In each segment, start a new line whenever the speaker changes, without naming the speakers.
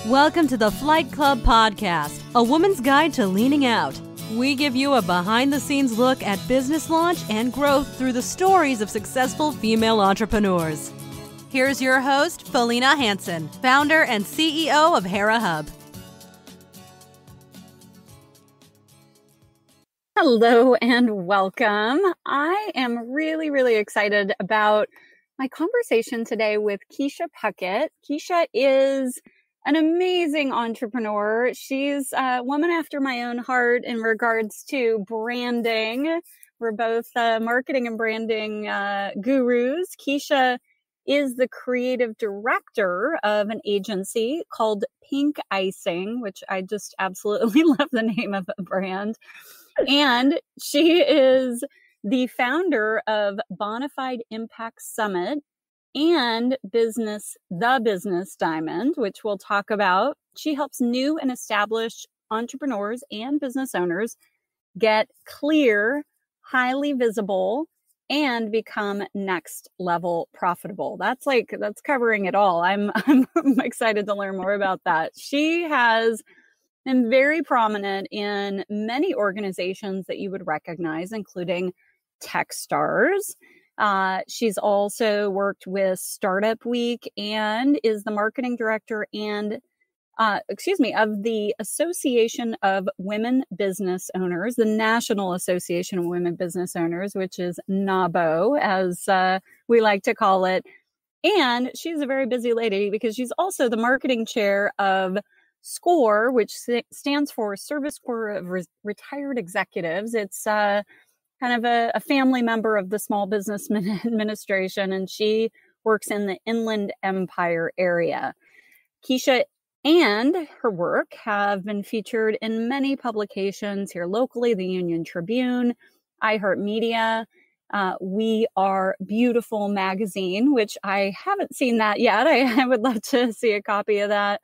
Welcome to the Flight Club Podcast, a woman's guide to leaning out. We give you a behind-the-scenes look at business launch and growth through the stories of successful female entrepreneurs. Here's your host, Felina Hansen, founder and CEO of Hera Hub.
Hello and welcome. I am really excited about my conversation today with Kisa Puckett. Kisa is an amazing entrepreneur. She's a woman after my own heart in regards to branding. We're both marketing and branding gurus. Kisa is the creative director of an agency called Pink Icing, which I just absolutely love the name of a brand. And she is the founder of Bonafide Impact Summit and the Business Diamond, which we'll talk about. She helps new and established entrepreneurs and business owners get clear, highly visible, and become next level profitable. That's covering it all. I'm excited to learn more about that. She has been very prominent in many organizations that you would recognize, including Techstars. She's also worked with Startup Week and is the marketing director of the Association of Women Business Owners, the National Association of Women Business Owners, which is NABO, as we like to call it. And she's a very busy lady because she's also the marketing chair of SCORE, which stands for Service Corps of Retired Executives. It's kind of a family member of the Small Business Administration, and she works in the Inland Empire area. Kisa and her work have been featured in many publications here locally, the Union Tribune, iHeartMedia, We Are Beautiful magazine, which I haven't seen that yet. I would love to see a copy of that.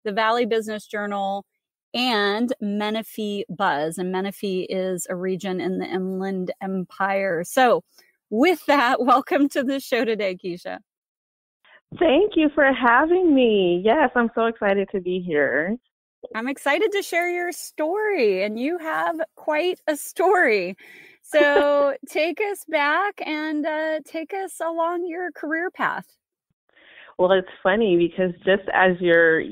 The Valley Business Journal, and Menifee Buzz. And Menifee is a region in the Inland Empire. So with that, welcome to the show today, Kisa.
Thank you for having me. Yes, I'm so excited to be here.
I'm excited to share your story, and you have quite a story. So take us back and take us along your career path.
Well, it's funny because just as you're,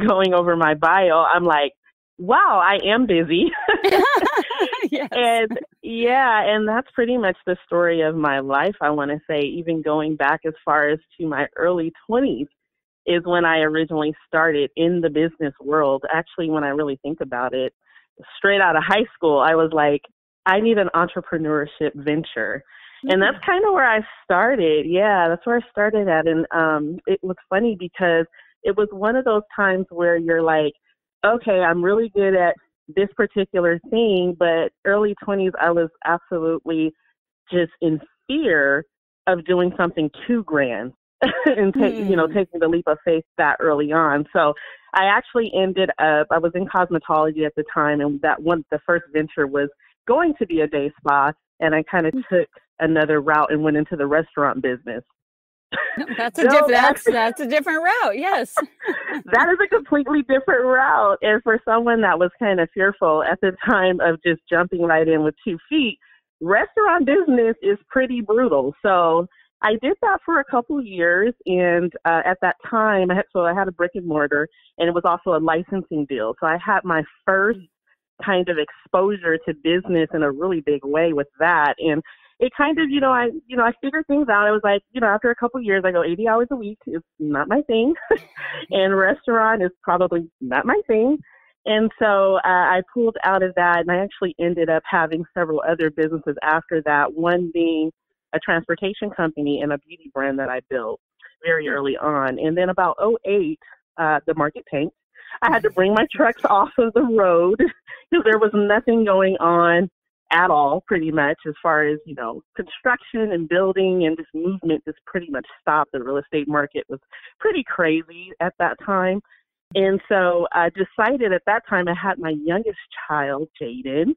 going over my bio, I'm like, wow, I am busy.
Yes.
And that's pretty much the story of my life, I want to say, even going back as far as to my early 20s is when I originally started in the business world. Actually, when I really think about it, straight out of high school, I was like, I need an entrepreneurship venture. And that's kind of where I started. Yeah, that's where I started at. And it was funny because it was one of those times where you're like, okay, I'm really good at this particular thing, but early 20s, I was absolutely just in fear of doing something too grand and taking the leap of faith that early on. So I actually ended up, I was in cosmetology at the time, and the first venture was going to be a day spa, and I kind of took another route and went into the restaurant business.
That's a different route. Yes.
That is a completely different route. And for someone that was kind of fearful at the time of just jumping right in with 2 feet, restaurant business is pretty brutal. So I did that for a couple of years. And at that time, I had a brick and mortar, and it was also a licensing deal. So I had my first kind of exposure to business in a really big way with that. And it kind of, I figured things out. I was like, after a couple of years, I go 80 hours a week is not my thing. And restaurant is probably not my thing. And so I pulled out of that, and I actually ended up having several other businesses after that, one being a transportation company and a beauty brand that I built very early on. And then about 2008, the market tanked. I had to bring my trucks off of the road because there was nothing going on at all, pretty much, as far as, construction and building and just movement just pretty much stopped. The real estate market was pretty crazy at that time. And so I decided at that time, I had my youngest child, Jaden,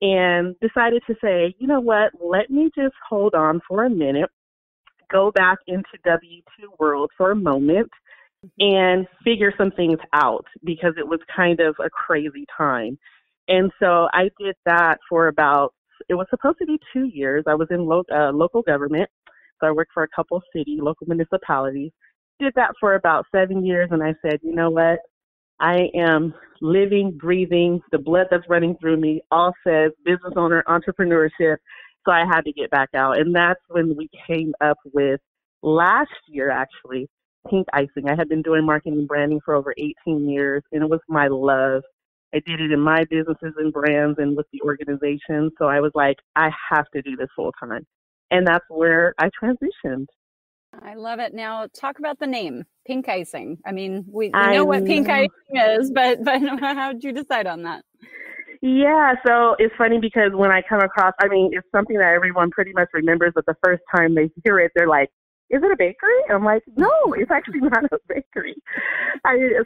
and decided to say, you know what, let me just hold on for a minute, go back into W-2 world for a moment, and figure some things out because it was kind of a crazy time. And so I did that for it was supposed to be 2 years. I was in local government. So I worked for a couple local municipalities. Did that for about 7 years. And I said, you know what? I am living, breathing, the blood that's running through me all says business owner, entrepreneurship. So I had to get back out. And that's when we came up with last year, actually, Pink Icing. I had been doing marketing and branding for over 18 years, and it was my love. I did it in my businesses and brands and with the organization. So I was like, I have to do this full time. And that's where I transitioned.
I love it. Now, talk about the name, Pink Icing. I mean, we know what Pink Icing is, but how did you decide on that?
Yeah, so it's funny because when I come across, I mean, it's something that everyone pretty much remembers, but the first time they hear it, they're like, is it a bakery? I'm like, no, it's actually not a bakery.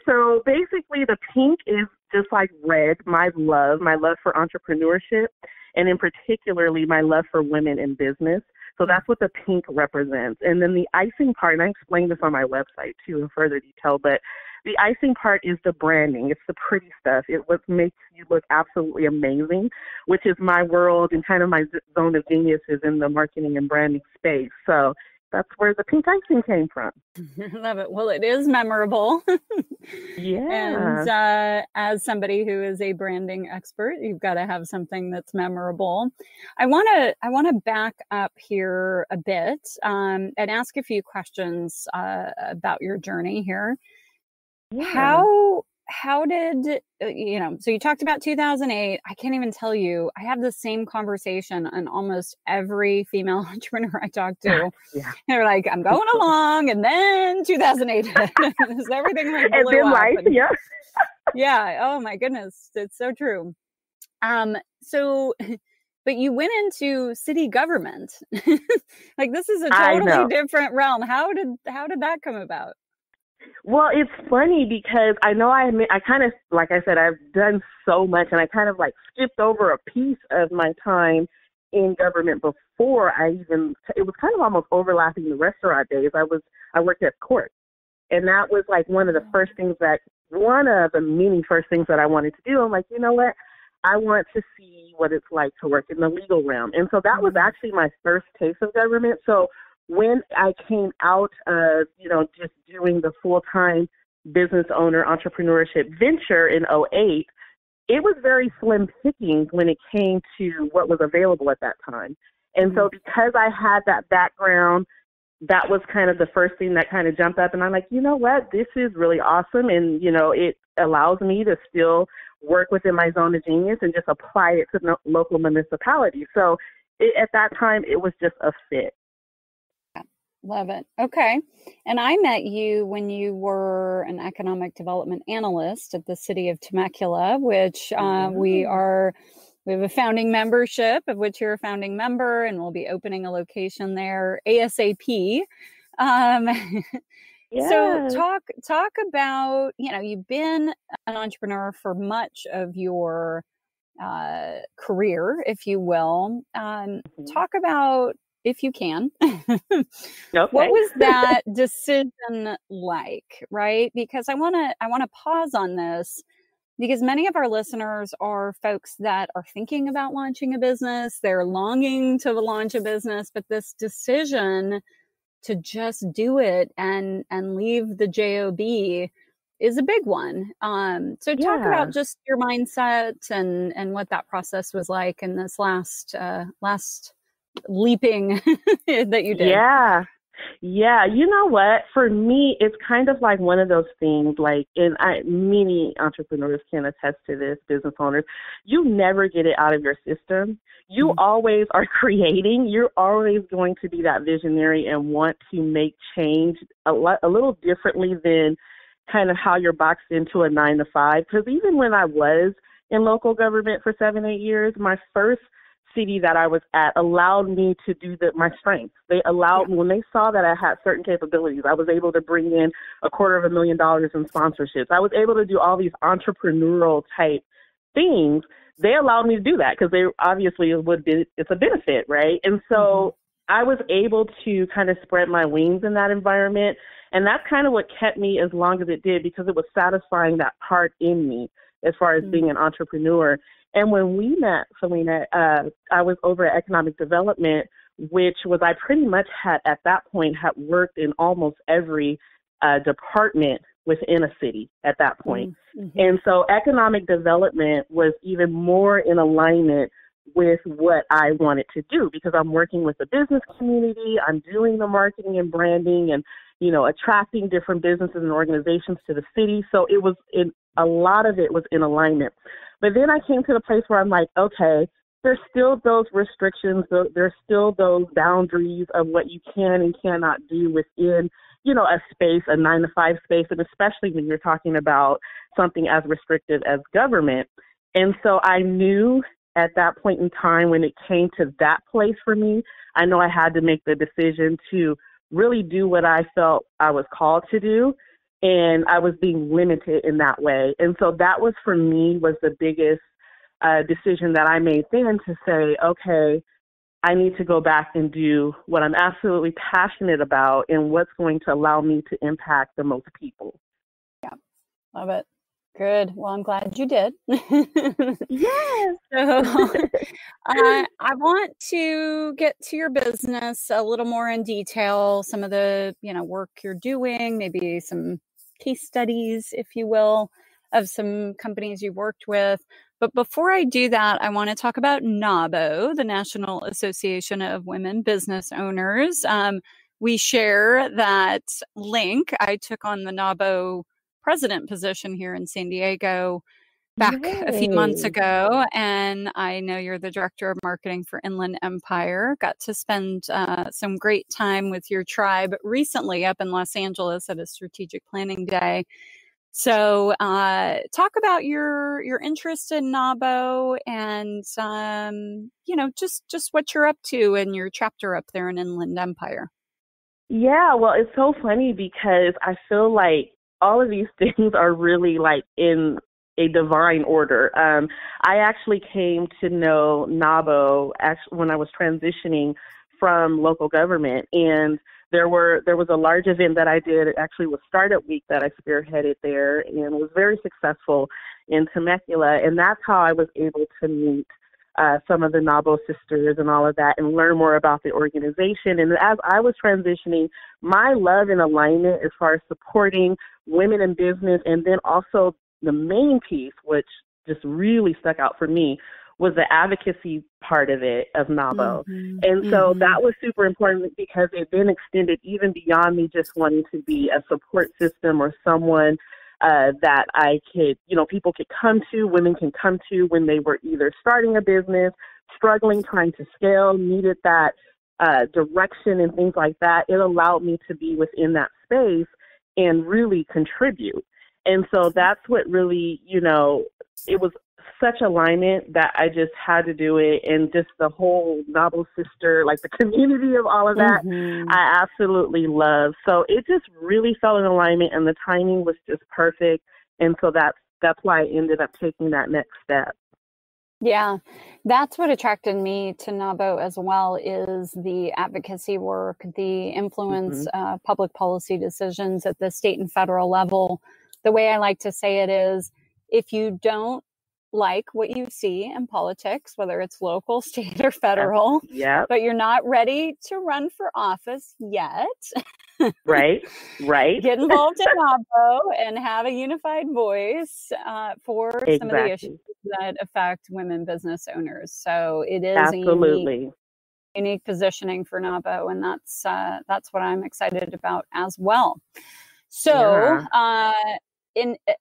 So basically the pink is just like red, my love for entrepreneurship, and in particularly my love for women in business. So that's what the pink represents. And then the icing part, and I explained this on my website too in further detail, but the icing part is the branding. It's the pretty stuff. It what makes you look absolutely amazing, which is my world and kind of my zone of genius is in the marketing and branding space. So that's where the pink icing came from.
I love it. Well, it is memorable.
Yeah.
And as somebody who is a branding expert, you've got to have something that's memorable. I want to back up here a bit and ask a few questions about your journey here. Yeah. How did, so you talked about 2008. I can't even tell you, I have the same conversation on almost every female entrepreneur I talk to. Yeah. They're like, I'm going along, and then 2008 hit. Everything like blew
and then
up.
Life, yeah.
Yeah. Oh my goodness. It's so true. But you went into city government. Like, this is a totally different realm. How did that come about?
Well, it's funny because I know I kind of, like I said, I've done so much, and I kind of like skipped over a piece of my time in government before it was kind of almost overlapping the restaurant days. I worked at court, and that was like one of the many first things that I wanted to do. I'm like, you know what? I want to see what it's like to work in the legal realm. And so that was actually my first taste of government. So when I came out of, just doing the full-time business owner entrepreneurship venture in 2008, it was very slim pickings when it came to what was available at that time. And so because I had that background, that was kind of the first thing that kind of jumped up. And I'm like, you know what, this is really awesome. And, it allows me to still work within my zone of genius and just apply it to local municipalities. So at that time, it was just a fit.
Love it. Okay. And I met you when you were an economic development analyst at the city of Temecula, which we have a founding membership of which you're a founding member, and we'll be opening a location there ASAP. So talk about, you've been an entrepreneur for much of your career, if you will. Talk about, if you can,
okay.
What was that decision like, right? Because I want to pause on this, because many of our listeners are folks that are thinking about launching a business. They're longing to launch a business, but this decision to just do it and leave the job is a big one. So talk about just your mindset and what that process was like in this last leaping that you did.
Yeah. You know what? For me, it's kind of like one of those things, many entrepreneurs can attest to this, business owners. You never get it out of your system. You always are creating. You're always going to be that visionary and want to make change a little differently than kind of how you're boxed into a 9-to-5. Because even when I was in local government for 7-8 years, my first city that I was at allowed me to do my strengths. They allowed me, when they saw that I had certain capabilities, I was able to bring in $250,000 in sponsorships. I was able to do all these entrepreneurial type things. They allowed me to do that because they obviously it's a benefit, right? And so I was able to kind of spread my wings in that environment. And that's kind of what kept me as long as it did, because it was satisfying that part in me as far as being an entrepreneur. And when we met, Selena, I was over at Economic Development, which was I pretty much had at that point had worked in almost every department within a city at that point. And so economic development was even more in alignment with what I wanted to do, because I'm working with the business community, I'm doing the marketing and branding and, you know, attracting different businesses and organizations to the city. So it was a lot of it was in alignment. But then I came to the place where I'm like, okay, there's still those restrictions, there's still those boundaries of what you can and cannot do within, you know, a space, a 9-to-5 space, and especially when you're talking about something as restrictive as government. And so I knew at that point in time, when it came to that place for me, I know I had to make the decision to really do what I felt I was called to do. And I was being limited in that way. And so that was, for me, was the biggest decision that I made then, to say, okay, I need to go back and do what I'm absolutely passionate about and what's going to allow me to impact the most people.
Yeah, love it. Good. Well, I'm glad you did.
Yes.
So, I want to get to your business a little more in detail, some of the, you know, work you're doing, maybe some case studies, if you will, of some companies you've worked with. But before I do that, I want to talk about NAWBO, the National Association of Women Business Owners. We share that link. I took on the NAWBO president position here in San Diego back a few months ago, and I know you're the director of marketing for Inland Empire. Got to spend some great time with your tribe recently up in Los Angeles at a strategic planning day. So talk about your interest in NAWBO and you know, just what you're up to in your chapter up there in Inland Empire.
Yeah, well, it's so funny because I feel like all of these things are really like in a divine order. I actually came to know NAWBO when I was transitioning from local government, and there was a large event that I did. It actually was Startup Week that I spearheaded there, and was very successful in Temecula, and that's how I was able to meet some of the NAWBO sisters and all of that, and learn more about the organization. And as I was transitioning, my love and alignment as far as supporting women in business, and then also the main piece, which just really stuck out for me, was the advocacy part of it, of NAWBO. And so that was super important, because it then extended even beyond me just wanting to be a support system or someone that I could, you know, people could come to, women can come to when they were either starting a business, struggling, trying to scale, needed that direction and things like that. It allowed me to be within that space and really contribute. And so that's what really, you know, it was such alignment that I just had to do it. And just the whole NAWBO sister, like the community of all of that, I absolutely love. So it just really fell in alignment, and the timing was just perfect. And so that's why I ended up taking that next step.
Yeah, that's what attracted me to NAWBO as well, is the advocacy work, the influence public policy decisions at the state and federal level. The way I like to say it is, if you don't like what you see in politics, whether it's local, state, or federal, but you're not ready to run for office yet,
right.
Get involved in NAWBO and have a unified voice for some of the issues that affect women business owners. So it is
absolutely
a unique positioning for NAWBO, and that's what I'm excited about as well. So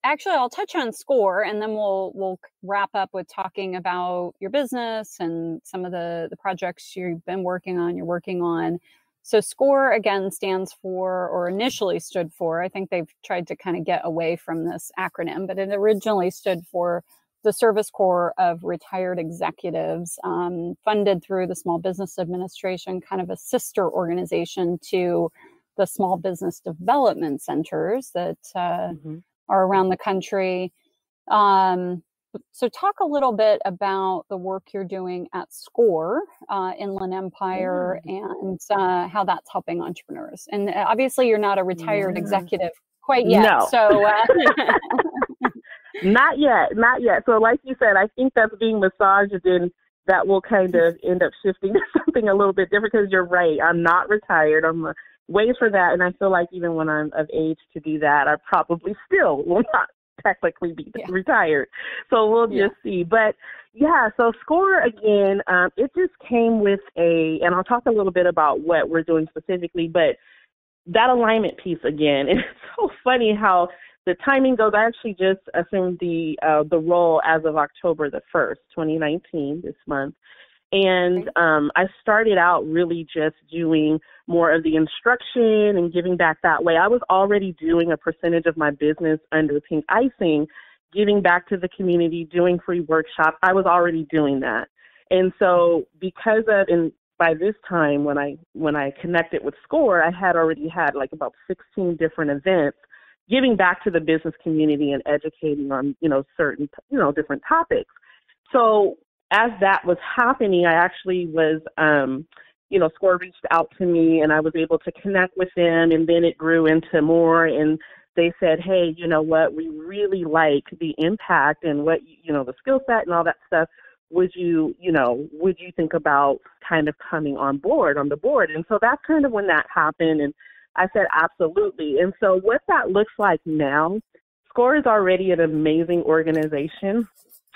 actually, I'll touch on SCORE, and then we'll wrap up with talking about your business and some of the projects you're working on. So SCORE, again, stands for, or initially stood for, I think they've tried to kind of get away from this acronym, but it originally stood for the Service Corps of Retired Executives, funded through the Small Business Administration, kind of a sister organization to the Small Business Development Centers that are around the country. So talk a little bit about the work you're doing at SCORE, Inland Empire, and how that's helping entrepreneurs. And obviously, you're not a retired executive quite yet.
No.
So
not yet. So like you said, I think that's being massaged, and that will kind of end up shifting to something a little bit different, because you're right. I'm not retired. I'm ways for that. And I feel like even when I'm of age to do that, I probably still will not technically be retired. So we'll just see. But yeah, so SCORE again, it just came with and I'll talk a little bit about what we're doing specifically, but that alignment piece again. And it's so funny how the timing goes. I actually just assumed the role as of October the 1st, 2019, this month. And I started out really just doing more of the instruction and giving back that way. I was already doing a percentage of my business under Pink Icing, giving back to the community, doing free workshops. I was already doing that. And so because of, and by this time when I connected with SCORE, I had already had like about 16 different events giving back to the business community and educating on, certain, different topics. So as that was happening, I actually was, SCORE reached out to me and I was able to connect with them, and then it grew into more, and they said, hey, you know what, we really like the impact and what, the skill set and all that stuff. Would you think about kind of coming on the board? And so that's kind of when that happened. And I said, absolutely. And so what that looks like now, SCORE is already an amazing organization.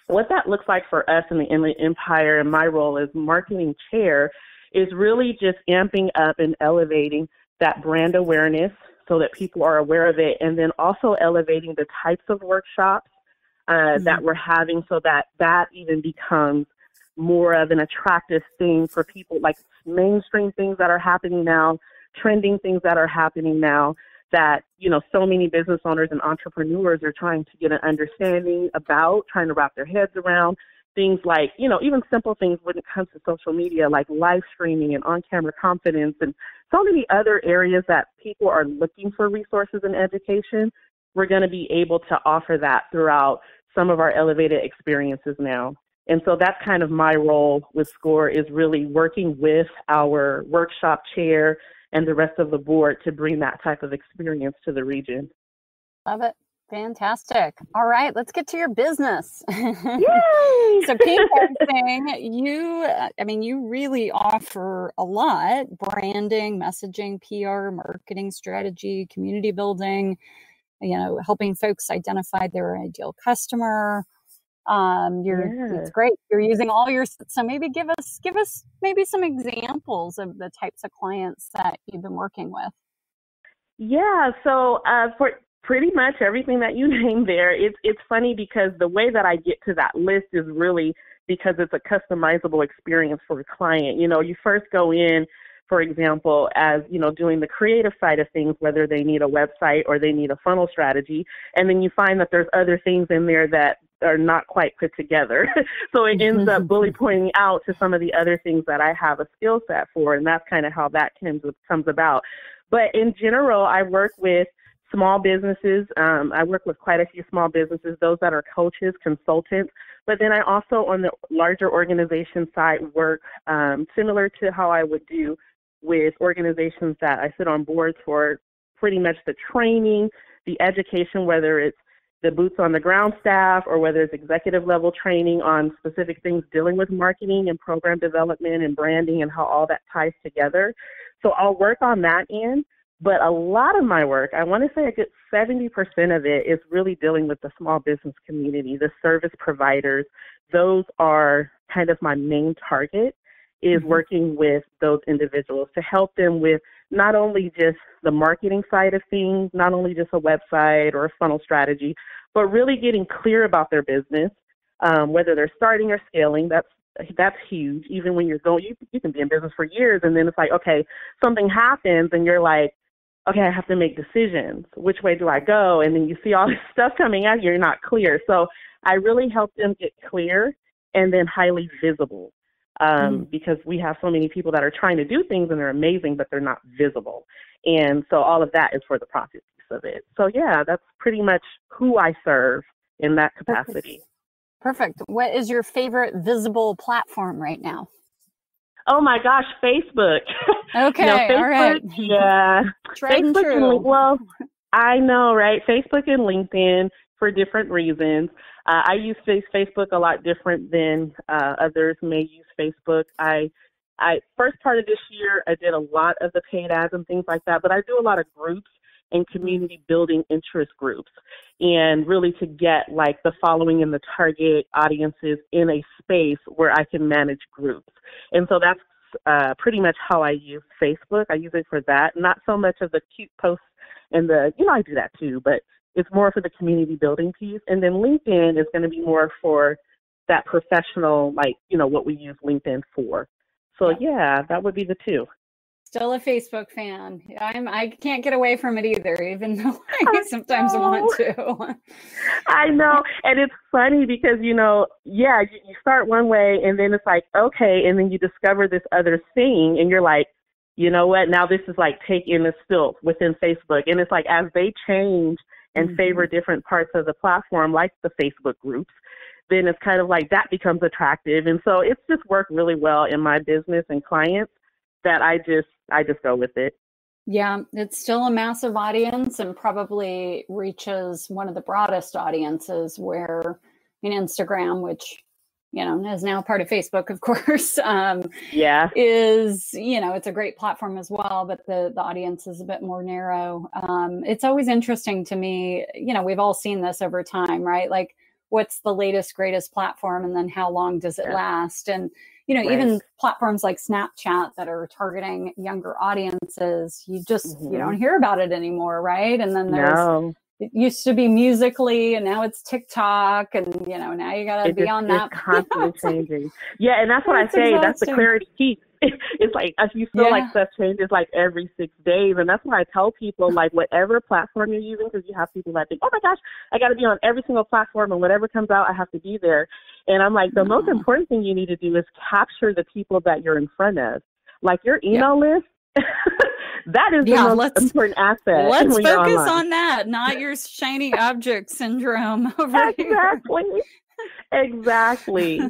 What that looks like for us in the Inland Empire, and my role as marketing chair, is really just amping up and elevating that brand awareness so that people are aware of it, and then also elevating the types of workshops that we're having, so that even becomes more of an attractive thing for people, like mainstream things that are happening now, trending things that are happening now, that, so many business owners and entrepreneurs are trying to get an understanding about, trying to wrap their heads around. Things like, even simple things when it comes to social media, like live streaming and on-camera confidence, and so many other areas that people are looking for resources and education. We're going to be able to offer that throughout some of our elevated experiences now. And so that's kind of my role with SCORE, is really working with our workshop chair and the rest of the board to bring that type of experience to the region.
Love it. Fantastic. All right, let's get to your business.
Yay!
So Pink Icing, you really offer a lot: branding, messaging, PR, marketing strategy, community building, helping folks identify their ideal customer. It's great. You're using all your, so maybe give us maybe some examples of the types of clients that you've been working with.
Yeah, so for pretty much everything that you named there, it's funny because the way that I get to that list is really because it's a customizable experience for a client. You first go in, for example, as, doing the creative side of things, whether they need a website or they need a funnel strategy, and then you find that there's other things in there that are not quite put together. So it ends up bullet pointing out to some of the other things that I have a skill set for, and that's kind of how that comes about. But in general, I work with small businesses. I work with quite a few small businesses, those that are coaches, consultants. But then I also, on the larger organization side, work similar to how I would do with organizations that I sit on boards for, pretty much the training, the education, whether it's the boots on the ground staff or whether it's executive level training on specific things dealing with marketing and program development and branding and how all that ties together. So I'll work on that end. But a lot of my work, I want to say a good 70% of it, is really dealing with the small business community, the service providers. Those are kind of my main target, is working with those individuals to help them with not only just the marketing side of things, not only just a website or a funnel strategy, but really getting clear about their business, whether they're starting or scaling. That's huge. Even when you're going, you can be in business for years, and then it's like, okay, something happens and you're like, okay, I have to make decisions. Which way do I go? And then you see all this stuff coming at you, you're not clear. So I really help them get clear and then highly visible, because we have so many people that are trying to do things and they're amazing, but they're not visible. And so all of that is for the profit piece of it. So yeah, that's pretty much who I serve in that capacity.
Perfect. What is your favorite visible platform right now?
Oh my gosh, Facebook.
Okay,
Facebook,
all right.
Yeah.
Tried and
Facebook
true.
well, I know, right? Facebook and LinkedIn for different reasons. I use Facebook a lot different than others may use Facebook. I first part of this year, I did a lot of the paid ads and things like that, but I do a lot of groups and community building interest groups, and really to get like the following and the target audiences in a space where I can manage groups. And so that's pretty much how I use Facebook. I use it for that, not so much of the cute posts and I do that too, but it's more for the community building piece. And then LinkedIn is going to be more for that professional, like, what we use LinkedIn for. So yeah, that would be the two.
Still a Facebook fan. I can't get away from it either, even though I sometimes want to.
I know. And it's funny because, you start one way and then it's like, okay. And then you discover this other thing and you're like, you know what? Now this is like taking a still within Facebook. And it's like, as they change and favor different parts of the platform, like the Facebook groups, then it's kind of like that becomes attractive. And so it's just worked really well in my business and clients that I just go with it.
Yeah, it's still a massive audience and probably reaches one of the broadest audiences where in Instagram, which, is now part of Facebook, of course, is, it's a great platform as well, but the audience is a bit more narrow. It's always interesting to me, we've all seen this over time, right? Like, what's the latest, greatest platform, and then how long does it last? And, even platforms like Snapchat that are targeting younger audiences, you just, you don't hear about it anymore, right? And then it used to be Musical.ly, and now it's TikTok, and, now you got to be on that.
It's constantly changing. Yeah, and that's what I say. Exhausting. That's the clarity piece. It's like, you feel like stuff changes like every 6 days. And that's why I tell people, like, whatever platform you're using, because you have people that think, oh my gosh, I got to be on every single platform, and whatever comes out, I have to be there. And I'm like, the most important thing you need to do is capture the people that you're in front of. Like your email list, that is the most important asset.
Let's focus on that, not your shiny object syndrome over here.
Exactly.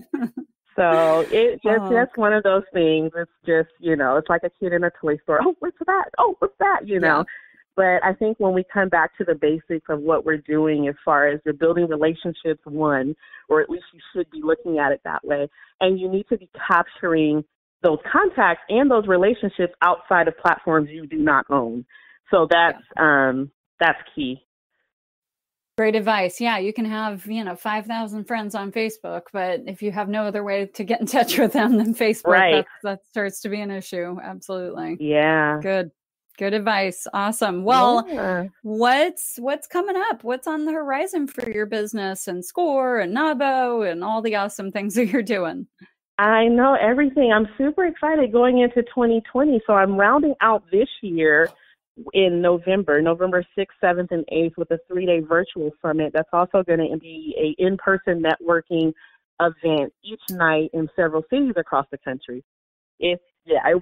So it's just one of those things. It's just, it's like a kid in a toy store. Oh, what's that? Oh, what's that? But I think when we come back to the basics of what we're doing as far as you're building relationships, one, or at least you should be looking at it that way, and you need to be capturing those contacts and those relationships outside of platforms you do not own. So that's key.
Great advice. Yeah, you can have, 5,000 friends on Facebook, but if you have no other way to get in touch with them than Facebook, that starts to be an issue. Absolutely.
Yeah.
Good advice. Awesome. Well, what's coming up? What's on the horizon for your business and SCORE and NABO and all the awesome things that you're doing?
I know everything. I'm super excited going into 2020. So I'm rounding out this year in November 6th, 7th, and 8th with a 3-day virtual summit. That's also going to be a in-person networking event each night in several cities across the country. It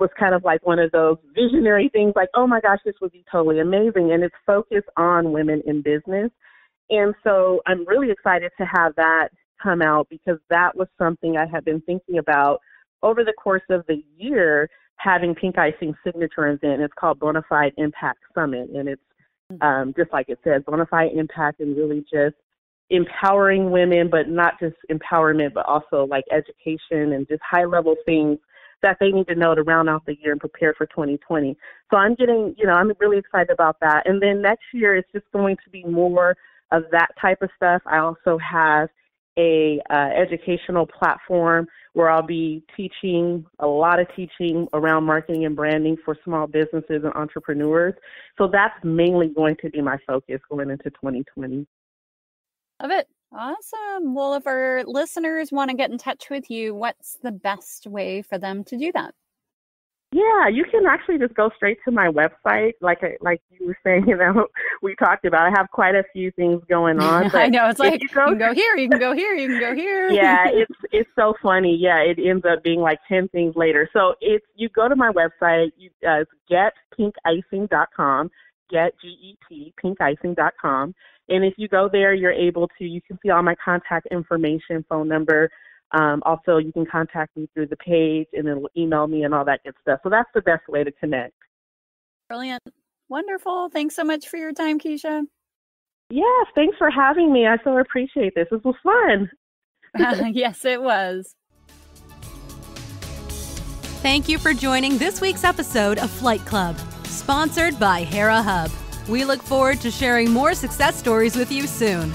was kind of like one of those visionary things like, oh my gosh, this would be totally amazing. And it's focused on women in business. And so I'm really excited to have that come out because that was something I had been thinking about over the course of the year, having Pink Icing signature event. It's called Bonafide Impact Summit. And it's just like it says, Bonafide Impact, and really just empowering women, but not just empowerment, but also like education and just high level things that they need to know to round out the year and prepare for 2020. So I'm I'm really excited about that. And then next year, it's just going to be more of that type of stuff. I also have a educational platform where I'll be teaching a lot of teaching around marketing and branding for small businesses and entrepreneurs. So that's mainly going to be my focus going into 2020.
Love it. Awesome. Well, if our listeners want to get in touch with you, what's the best way for them to do that?
Yeah, you can actually just go straight to my website. Like you were saying, we talked about, I have quite a few things going on. But
I know. It's like, you can go here, you can go here, you can go here.
Yeah, it's so funny. Yeah, it ends up being like 10 things later. So you go to my website, it's getpinkicing.com, get, G-E-T, pinkicing.com. And if you go there, you can see all my contact information, phone number. Also, you can contact me through the page and then email me and all that good stuff. So that's the best way to connect.
Brilliant. Wonderful. Thanks so much for your time, Kisha.
Yes, thanks for having me. I so appreciate this. This was fun.
Yes, it was.
Thank you for joining this week's episode of Flight Club, sponsored by Hera Hub. We look forward to sharing more success stories with you soon.